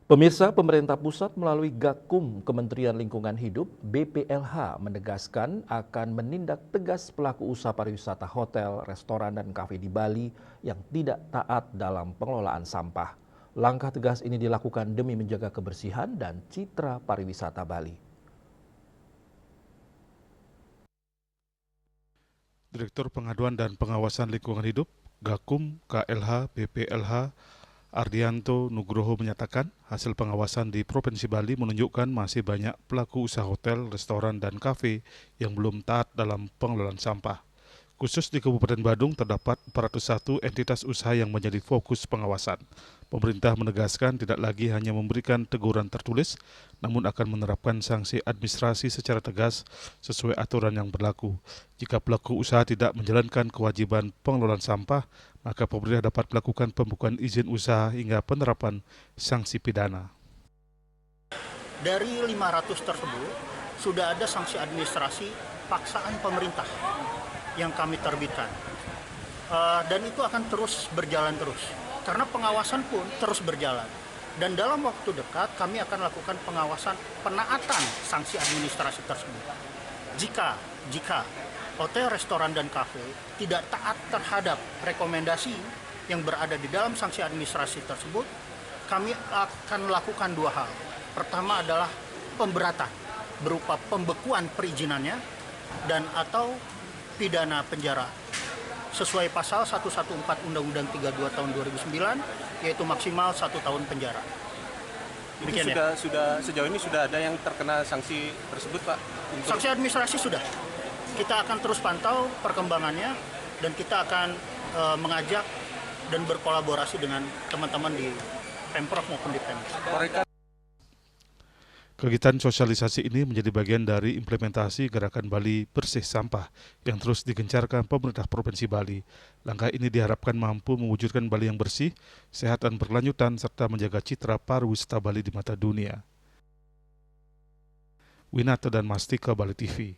Pemirsa, pemerintah pusat melalui Gakum Kementerian Lingkungan Hidup (BPLH) menegaskan akan menindak tegas pelaku usaha pariwisata hotel, restoran, dan kafe di Bali yang tidak taat dalam pengelolaan sampah. Langkah tegas ini dilakukan demi menjaga kebersihan dan citra pariwisata Bali. Direktur Pengaduan dan Pengawasan Lingkungan Hidup, Gakum, KLH, BPLH, Ardianto Nugroho menyatakan hasil pengawasan di Provinsi Bali menunjukkan masih banyak pelaku usaha hotel, restoran, dan kafe yang belum taat dalam pengelolaan sampah. Khusus di Kabupaten Badung terdapat 401 entitas usaha yang menjadi fokus pengawasan. Pemerintah menegaskan tidak lagi hanya memberikan teguran tertulis, namun akan menerapkan sanksi administrasi secara tegas sesuai aturan yang berlaku. Jika pelaku usaha tidak menjalankan kewajiban pengelolaan sampah, maka pemerintah dapat melakukan pembukaan izin usaha hingga penerapan sanksi pidana. Dari 500 tersebut, sudah ada sanksi administrasi paksaan pemerintah yang kami terbitkan. Dan itu akan terus berjalan terus. Karena pengawasan pun terus berjalan. Dan dalam waktu dekat kami akan lakukan pengawasan penaatan sanksi administrasi tersebut. Jika hotel, restoran, dan kafe tidak taat terhadap rekomendasi yang berada di dalam sanksi administrasi tersebut, kami akan lakukan dua hal. Pertama adalah pemberatan berupa pembekuan perizinannya dan atau pidana penjara sesuai pasal 114 Undang-Undang 32 tahun 2009 yaitu maksimal 1 tahun penjara. Itu sudah sejauh ini sudah ada yang terkena sanksi tersebut, Pak? Sanksi administrasi sudah. Kita akan terus pantau perkembangannya dan kita akan mengajak dan berkolaborasi dengan teman-teman di Pemprov maupun di Pemprov. Kegiatan sosialisasi ini menjadi bagian dari implementasi gerakan Bali Bersih Sampah yang terus digencarkan pemerintah Provinsi Bali. Langkah ini diharapkan mampu mewujudkan Bali yang bersih, sehat dan berkelanjutan serta menjaga citra pariwisata Bali di mata dunia. Winata dan Mastika, Bali TV.